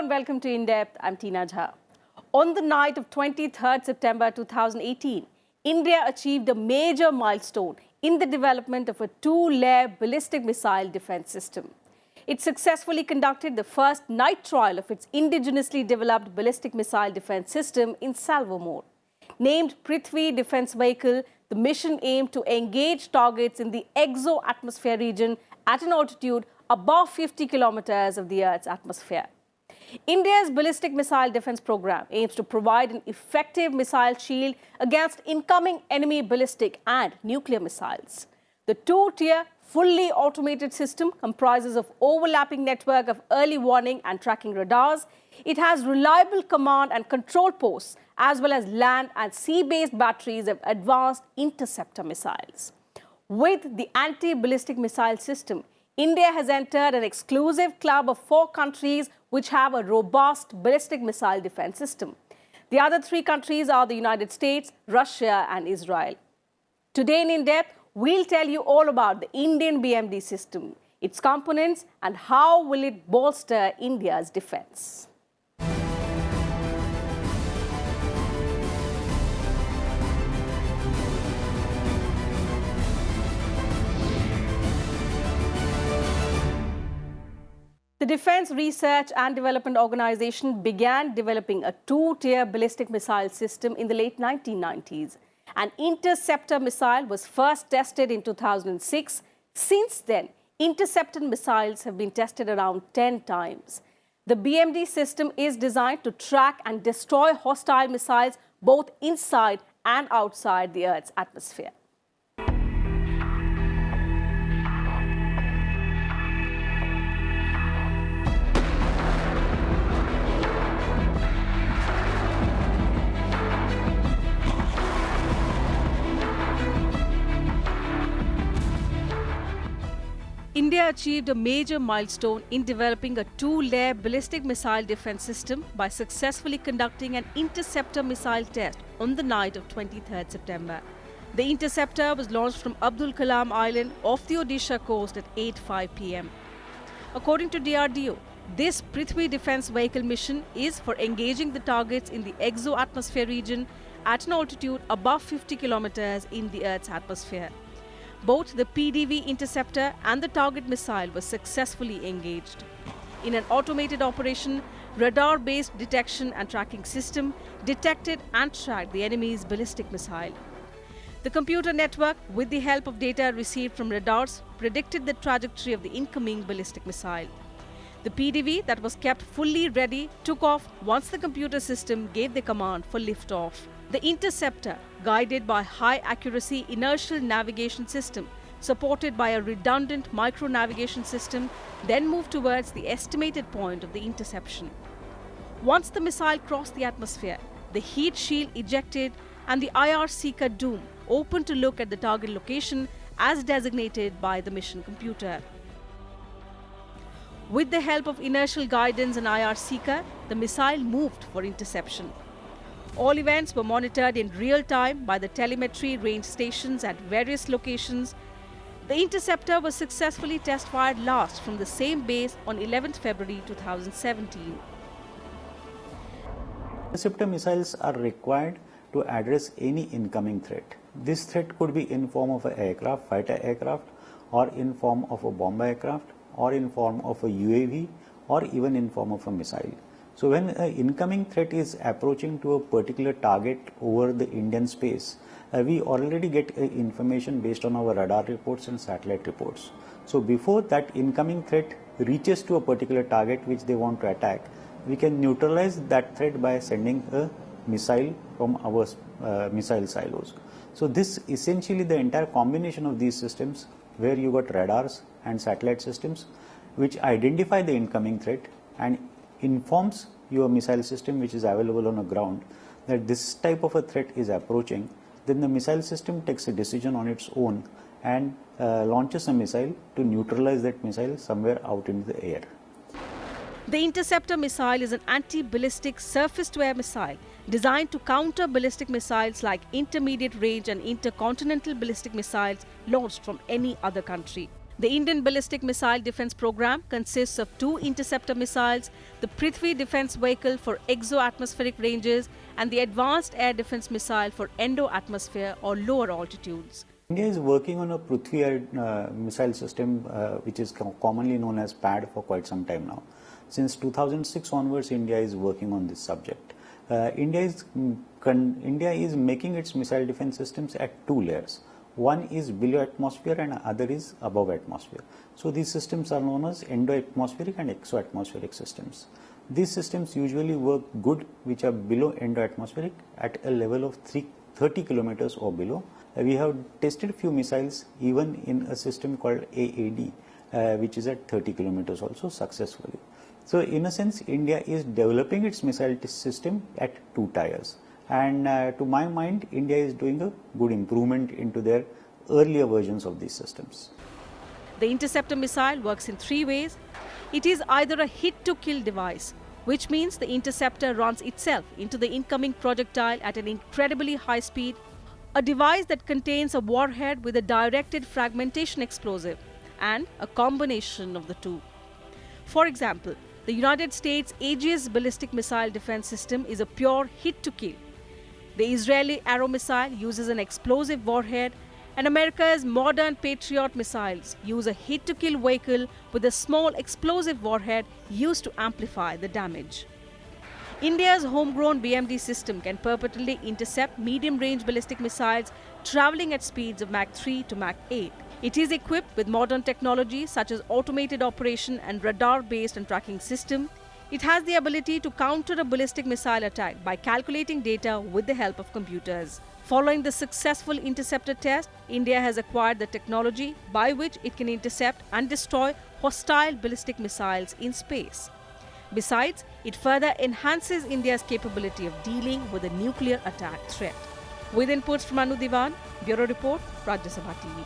and welcome to In Depth. I'm Tina Jha. On the night of 23rd September 2018, India achieved a major milestone in the development of a two-layer ballistic missile defense system. It successfully conducted the first night trial of its indigenously developed ballistic missile defense system in Salvo mode. Named Prithvi Defense Vehicle, the mission aimed to engage targets in the exo-atmosphere region at an altitude above 50 kilometers of the Earth's atmosphere. India's ballistic missile defense program aims to provide an effective missile shield against incoming enemy ballistic and nuclear missiles. The two-tier, fully automated system comprises of overlapping network of early warning and tracking radars. It has reliable command and control posts as well as land and sea-based batteries of advanced interceptor missiles. With the anti-ballistic missile system, India has entered an exclusive club of 4 countries which have a robust ballistic missile defense system. The other 3 countries are the United States, Russia and Israel. Today in Depth, we'll tell you all about the Indian BMD system, its components and how will it bolster India's defense. The Defense Research and Development Organization began developing a two-tier ballistic missile system in the late 1990s. An interceptor missile was first tested in 2006. Since then, interceptor missiles have been tested around 10 times. The BMD system is designed to track and destroy hostile missiles both inside and outside the Earth's atmosphere. India achieved a major milestone in developing a two-layer ballistic missile defense system by successfully conducting an interceptor missile test on the night of 23rd September. The interceptor was launched from Abdul Kalam Island off the Odisha coast at 8:05 p.m. According to DRDO, this Prithvi Defense Vehicle mission is for engaging the targets in the exo-atmosphere region at an altitude above 50 kilometers in the Earth's atmosphere. Both the PDV interceptor and the target missile were successfully engaged. In an automated operation, radar-based detection and tracking system detected and tracked the enemy's ballistic missile. The computer network, with the help of data received from radars, predicted the trajectory of the incoming ballistic missile. The PDV that was kept fully ready took off once the computer system gave the command for liftoff. The interceptor, guided by high-accuracy inertial navigation system, supported by a redundant micro-navigation system, then moved towards the estimated point of the interception. Once the missile crossed the atmosphere, the heat shield ejected and the IR seeker Doom opened to look at the target location as designated by the mission computer. With the help of inertial guidance and IR seeker, the missile moved for interception. All events were monitored in real time by the telemetry range stations at various locations. The interceptor was successfully test-fired last from the same base on 11th February 2017. Interceptor missiles are required to address any incoming threat. This threat could be in form of an aircraft, fighter aircraft, or in form of a bomber aircraft, or in form of a UAV, or even in form of a missile. So when an incoming threat is approaching to a particular target over the Indian space, we already get information based on our radar reports and satellite reports. So before that incoming threat reaches to a particular target which they want to attack, we can neutralize that threat by sending a missile from our missile silos. So this essentially the entire combination of these systems where you got radars and satellite systems which identify the incoming threat and informs your missile system which is available on the ground that this type of a threat is approaching, then the missile system takes a decision on its own and launches a missile to neutralize that missile somewhere out in the air. The interceptor missile is an anti-ballistic surface-to-air missile designed to counter ballistic missiles like intermediate range and intercontinental ballistic missiles launched from any other country. The Indian Ballistic Missile Defence Programme consists of 2 interceptor missiles, the Prithvi Defence Vehicle for exo-atmospheric ranges and the Advanced Air Defence Missile for endo-atmosphere or lower altitudes. India is working on a Prithvi air missile system which is commonly known as PAD for quite some time now. Since 2006 onwards, India is working on this subject. India is making its missile defense systems at 2 layers. One is below atmosphere and other is above atmosphere. So these systems are known as endo-atmospheric and exo-atmospheric systems. These systems usually work good which are below endo-atmospheric at a level of 30 kilometers or below. We have tested few missiles even in a system called AAD which is at 30 kilometers also successfully. So in a sense, India is developing its missile system at 2 tiers. And to my mind, India is doing a good improvement into their earlier versions of these systems. The interceptor missile works in 3 ways. It is either a hit-to-kill device, which means the interceptor runs itself into the incoming projectile at an incredibly high speed, a device that contains a warhead with a directed fragmentation explosive, and a combination of the two. For example, the United States Aegis ballistic missile defense system is a pure hit-to-kill. The Israeli Arrow missile uses an explosive warhead, and America's modern Patriot missiles use a hit-to-kill vehicle with a small explosive warhead used to amplify the damage. India's homegrown BMD system can perpetually intercept medium-range ballistic missiles traveling at speeds of Mach 3 to Mach 8. It is equipped with modern technology such as automated operation and radar-based and tracking system. It has the ability to counter a ballistic missile attack by calculating data with the help of computers. Following the successful interceptor test, India has acquired the technology by which it can intercept and destroy hostile ballistic missiles in space. Besides, it further enhances India's capability of dealing with a nuclear attack threat. With inputs from Anu Diwan, Bureau Report, Rajya Sabha TV.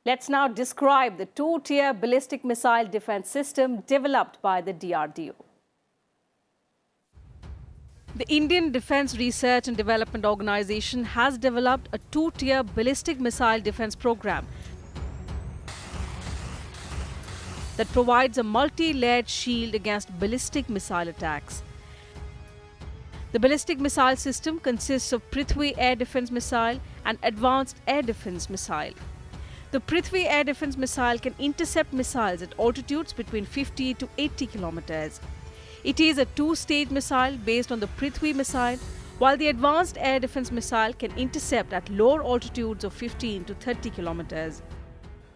Let's now describe the 2-tier ballistic missile defense system developed by the DRDO. The Indian Defence Research and Development Organisation has developed a 2-tier ballistic missile defence programme that provides a multi-layered shield against ballistic missile attacks. The ballistic missile system consists of Prithvi Air Defence Missile and Advanced Air Defence Missile. The Prithvi Air Defence Missile can intercept missiles at altitudes between 50 to 80 kilometers. It is a 2-stage missile based on the Prithvi missile, while the Advanced Air Defence Missile can intercept at lower altitudes of 15 to 30 kilometers.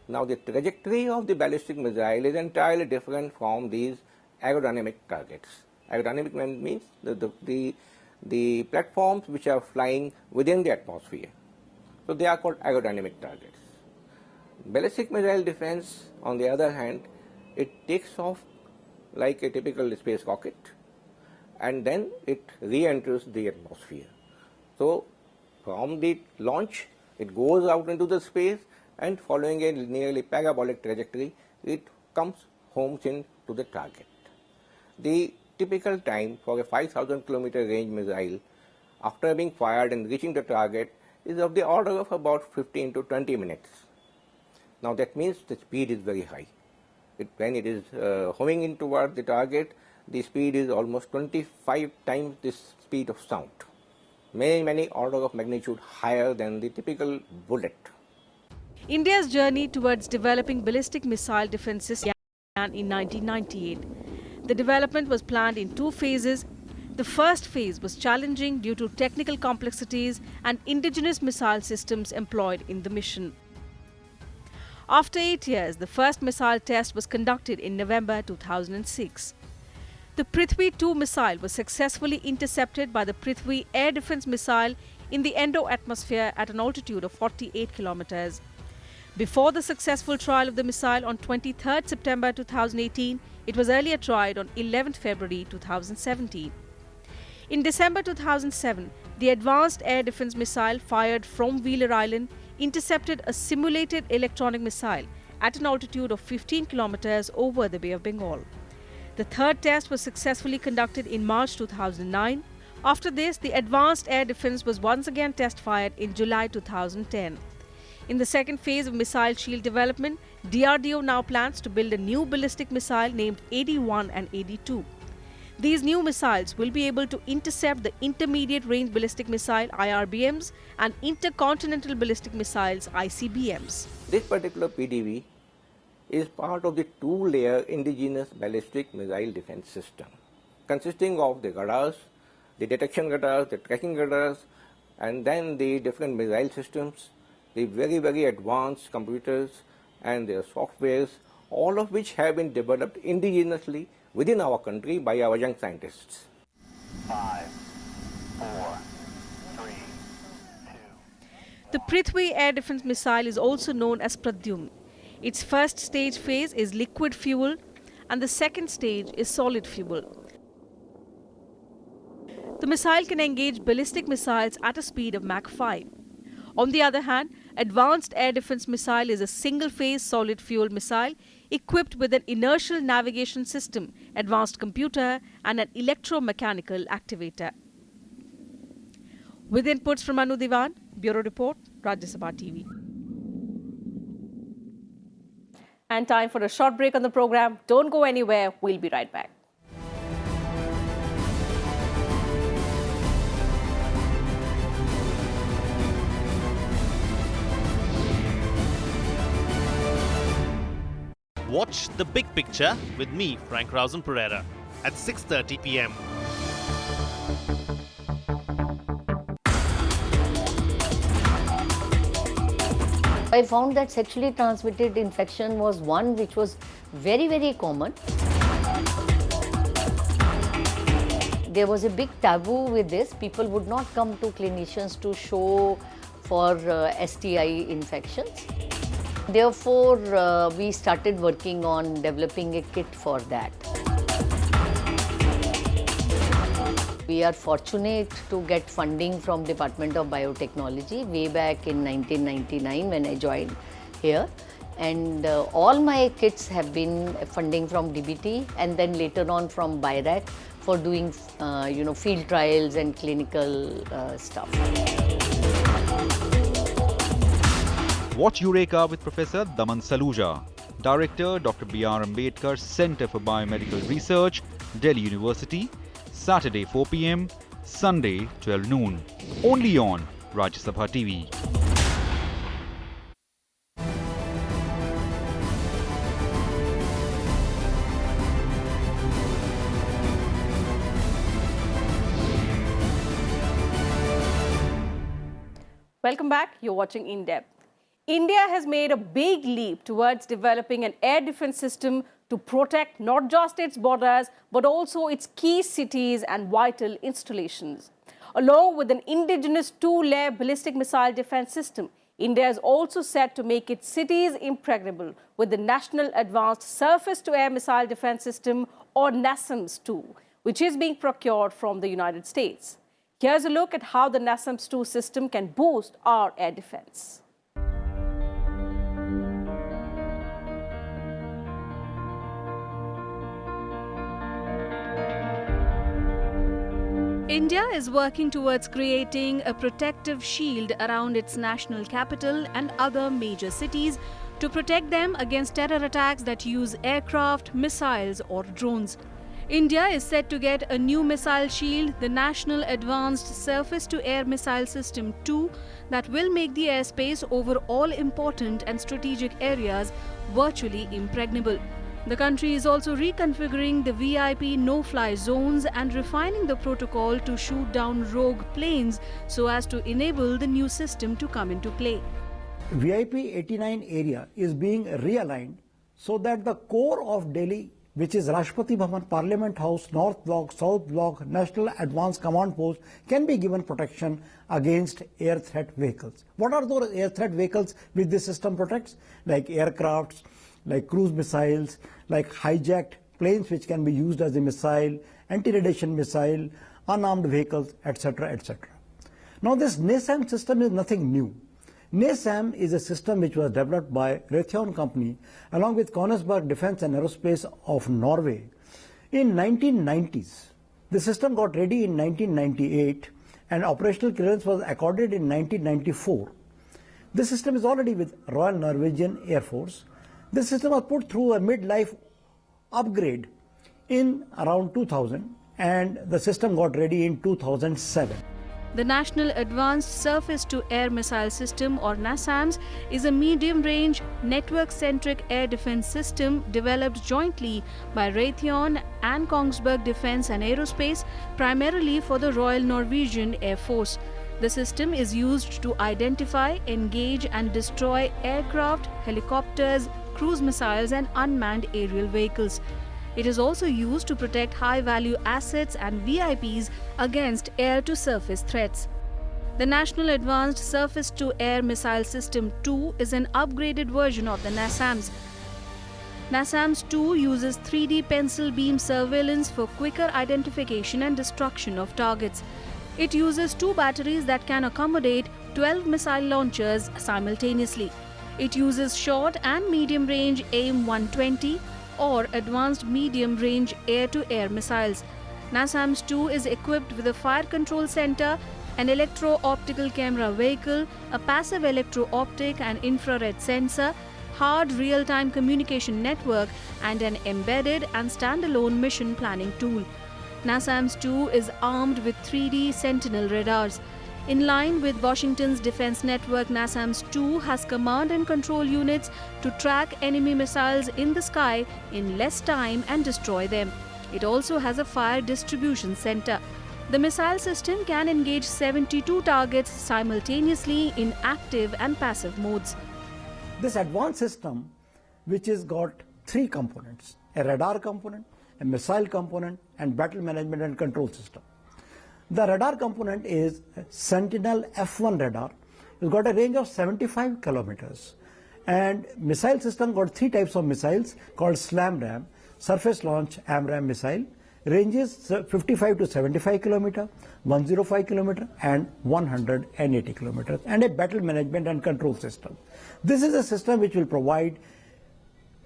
Now the trajectory of the ballistic missile is entirely different from these aerodynamic targets. Aerodynamic means the platforms which are flying within the atmosphere. So they are called aerodynamic targets. Ballistic missile defense, on the other hand, it takes off like a typical space rocket and then it re-enters the atmosphere. So from the launch, it goes out into the space and following a nearly parabolic trajectory, it comes home into the target. The typical time for a 5,000 kilometer range missile after being fired and reaching the target is of the order of about 15 to 20 minutes. Now that means the speed is very high. When it is homing in toward the target, the speed is almost 25 times the speed of sound. Many order of magnitude higher than the typical bullet. India's journey towards developing ballistic missile defenses began in 1998. The development was planned in 2 phases. The first phase was challenging due to technical complexities and indigenous missile systems employed in the mission. After 8 years, the first missile test was conducted in November 2006. The Prithvi 2 missile was successfully intercepted by the Prithvi Air Defence Missile in the endo-atmosphere at an altitude of 48 kilometers. Before the successful trial of the missile on 23rd September 2018, it was earlier tried on 11th February 2017. In December 2007, the Advanced Air Defence Missile fired from Wheeler Island intercepted a simulated electronic missile at an altitude of 15 kilometers over the Bay of Bengal. The third test was successfully conducted in March 2009. After this, the Advanced Air Defence was once again test-fired in July 2010. In the second phase of missile shield development, DRDO now plans to build a new ballistic missile named AD-1 and AD-2. These new missiles will be able to intercept the Intermediate Range Ballistic Missile IRBMs and Intercontinental Ballistic Missiles ICBMs. This particular PDV is part of the two-layer indigenous ballistic missile defense system, consisting of the radars, the detection radars, the tracking radars, and then the different missile systems, the very, very advanced computers and their softwares, all of which have been developed indigenously within our country by our young scientists. 5, 4, 3, 2. The Prithvi air defense missile is also known as Pradyumna. Its first stage phase is liquid fuel and the second stage is solid fuel. The missile can engage ballistic missiles at a speed of Mach 5. On the other hand, Advanced Air Defense Missile is a single-phase solid fuel missile equipped with an inertial navigation system, advanced computer and an electromechanical activator. With inputs from Anu Diwan, Bureau Report, Rajya Sabha TV. And time for a short break on the program. Don't go anywhere. We'll be right back. Watch The Big Picture with me, Frank Rausen Pereira, at 6:30 p.m. I found that sexually transmitted infection was one which was very, very common. There was a big taboo with this. People would not come to clinicians to show for STI infections. Therefore, we started working on developing a kit for that. We are fortunate to get funding from Department of Biotechnology way back in 1999 when I joined here. And all my kits have been funding from DBT and then later on from BIRAC for doing field trials and clinical stuff. Watch Eureka with Professor Daman Saluja, Director Dr. B.R. Ambedkar Center for Biomedical Research, Delhi University, Saturday 4 p.m, Sunday 12 noon, only on Rajya Sabha TV. Welcome back. You're watching In Depth. India has made a big leap towards developing an air defense system to protect not just its borders, but also its key cities and vital installations. Along with an indigenous two-layer ballistic missile defense system, India is also set to make its cities impregnable with the National Advanced Surface-to-Air Missile Defense System, or NASAMS-2, which is being procured from the United States. Here's a look at how the NASAMS-2 system can boost our air defense. India is working towards creating a protective shield around its national capital and other major cities to protect them against terror attacks that use aircraft, missiles or drones. India is set to get a new missile shield, the National Advanced Surface-to-Air Missile System 2, that will make the airspace over all important and strategic areas virtually impregnable. The country is also reconfiguring the VIP no-fly zones and refining the protocol to shoot down rogue planes so as to enable the new system to come into play. VIP 89 area is being realigned so that the core of Delhi, which is Rashtrapati Bhavan, Parliament House, North Block, South Block, National Advanced Command Post, can be given protection against air threat vehicles. What are those air threat vehicles which this system protects? Like aircrafts, like cruise missiles, like hijacked planes which can be used as a missile, anti-radiation missile, unarmed vehicles, etc., etc. Now this NASAM system is nothing new. NASAM is a system which was developed by Raytheon Company along with Kongsberg Defence and Aerospace of Norway in 1990s. The system got ready in 1998 and operational clearance was accorded in 1994. This system is already with Royal Norwegian Air Force. This system was put through a mid-life upgrade in around 2000 and the system got ready in 2007. The National Advanced Surface-to-Air Missile System, or NASAMS, is a medium-range, network-centric air defense system developed jointly by Raytheon and Kongsberg Defence and Aerospace, primarily for the Royal Norwegian Air Force. The system is used to identify, engage and destroy aircraft, helicopters, cruise missiles and unmanned aerial vehicles. It is also used to protect high-value assets and VIPs against air-to-surface threats. The National Advanced Surface-to-Air Missile System 2 is an upgraded version of the NASAMS. NASAMS 2 uses 3D pencil beam surveillance for quicker identification and destruction of targets. It uses 2 batteries that can accommodate 12 missile launchers simultaneously. It uses short and medium-range AIM-120 or advanced medium-range air-to-air missiles. NASAMS 2 is equipped with a fire control center, an electro-optical camera vehicle, a passive electro-optic and infrared sensor, hard real-time communication network, and an embedded and standalone mission planning tool. NASAMS 2 is armed with 3D Sentinel radars. In line with Washington's defense network, NASAMS 2 has command and control units to track enemy missiles in the sky in less time and destroy them. It also has a fire distribution center. The missile system can engage 72 targets simultaneously in active and passive modes. This advanced system, which has got 3 components, a radar component, a missile component and battle management and control system. The radar component is Sentinel F1 radar. It's got a range of 75 kilometers. And missile system got 3 types of missiles called SLAM-RAM, surface launch AMRAAM missile, ranges 55 to 75 kilometer, 105 kilometer and 180 kilometers, and a battle management and control system. This is a system which will provide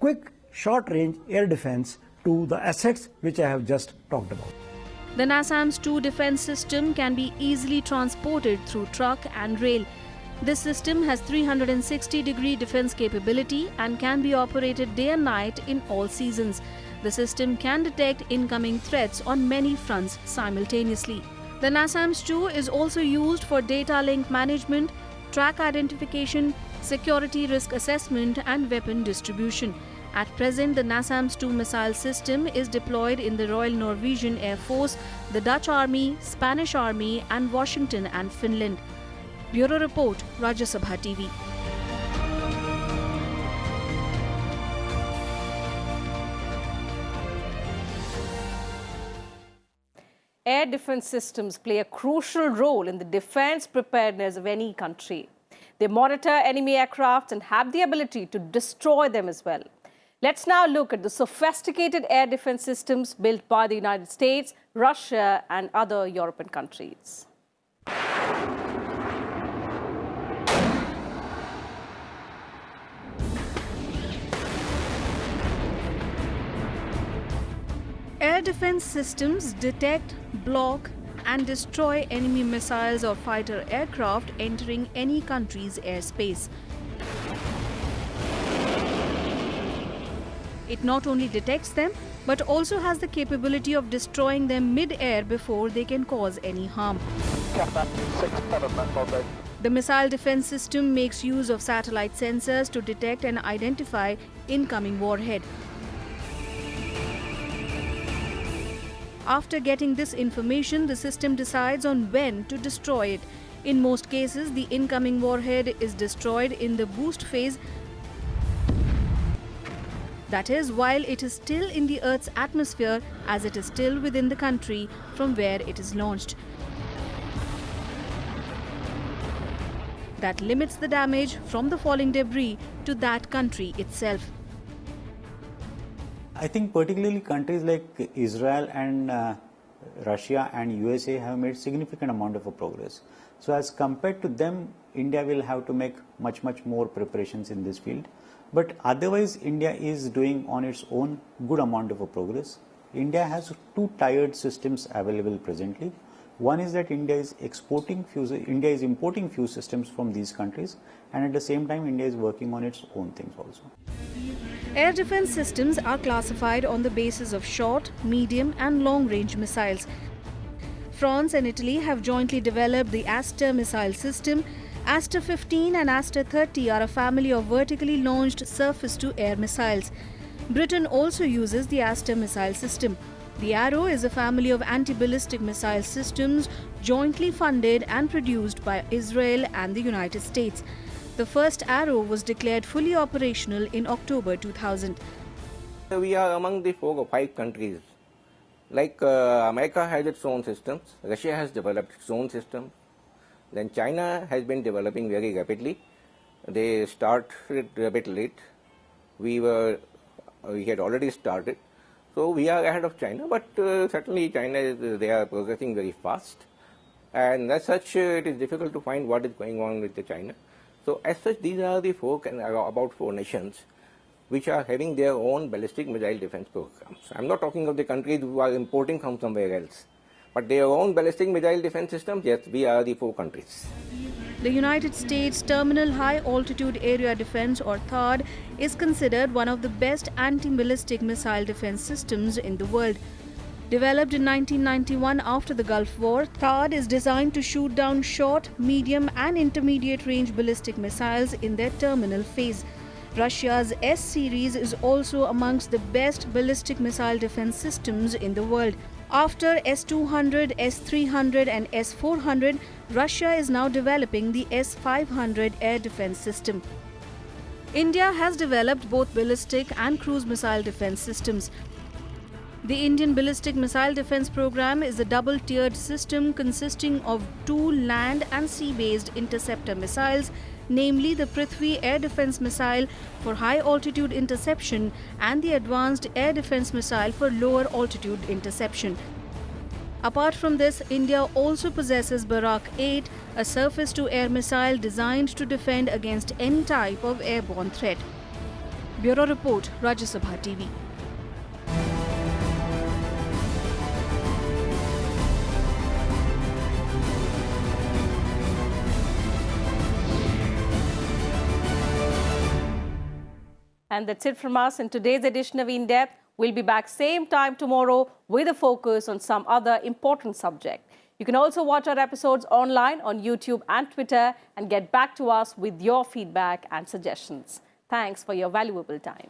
quick short-range air defense to the assets which I have just talked about. The NASAMS 2 defense system can be easily transported through truck and rail. This system has 360-degree defense capability and can be operated day and night in all seasons. The system can detect incoming threats on many fronts simultaneously. The NASAMS 2 is also used for data link management, track identification, security risk assessment and weapon distribution. At present, the NASAMS 2 missile system is deployed in the Royal Norwegian Air Force, the Dutch Army, Spanish Army and Washington and Finland. Bureau Report, Rajya Sabha TV. Air defense systems play a crucial role in the defense preparedness of any country. They monitor enemy aircraft and have the ability to destroy them as well. Let's now look at the sophisticated air defense systems built by the United States, Russia and other European countries. Air defense systems detect, block and destroy enemy missiles or fighter aircraft entering any country's airspace. It not only detects them, but also has the capability of destroying them mid-air before they can cause any harm. The missile defense system makes use of satellite sensors to detect and identify incoming warhead. After getting this information, the system decides on when to destroy it. In most cases, the incoming warhead is destroyed in the boost phase. That is, while it is still in the Earth's atmosphere, as it is still within the country from where it is launched. That limits the damage from the falling debris to that country itself. I think particularly countries like Israel and Russia and USA have made significant amount of progress. So as compared to them, India will have to make much more preparations in this field. But otherwise, India is doing on its own good amount of progress. India has 2 tiered systems available presently. One is that India is importing few systems from these countries, and at the same time India is working on its own things also. Air defense systems are classified on the basis of short, medium and long-range missiles. France and Italy have jointly developed the Aster missile system. Aster 15 and Aster 30 are a family of vertically launched surface-to-air missiles. Britain also uses the Aster missile system. The Arrow is a family of anti-ballistic missile systems jointly funded and produced by Israel and the United States. The first Arrow was declared fully operational in October 2000. We are among the 4 or 5 countries. Like America has its own systems, Russia has developed its own system, then China has been developing very rapidly. They started a bit late. We had already started. So we are ahead of China, but certainly China, they are progressing very fast. And as such, it is difficult to find what is going on with China. So as such, these are the about 4 nations which are having their own ballistic missile defense programs. I'm not talking of the countries who are importing from somewhere else, but their own ballistic missile defense systems, yes, we are the 4 countries. The United States Terminal High Altitude Area Defense, or THAAD, is considered one of the best anti-ballistic missile defense systems in the world. Developed in 1991 after the Gulf War, THAAD is designed to shoot down short, medium and intermediate range ballistic missiles in their terminal phase. Russia's S-series is also amongst the best ballistic missile defense systems in the world. After S-200, S-300 and S-400, Russia is now developing the S-500 air defense system. India has developed both ballistic and cruise missile defense systems. The Indian Ballistic Missile Defense Program is a double-tiered system consisting of 2 land and sea-based interceptor missiles, namely the Prithvi Air Defense Missile for high-altitude interception and the Advanced Air Defense Missile for lower-altitude interception. Apart from this, India also possesses Barak-8, a surface-to-air missile designed to defend against any type of airborne threat. Bureau Report, Rajya Sabha TV. And that's it from us in today's edition of In Depth. We'll be back same time tomorrow with a focus on some other important subject. You can also watch our episodes online on YouTube and Twitter and get back to us with your feedback and suggestions. Thanks for your valuable time.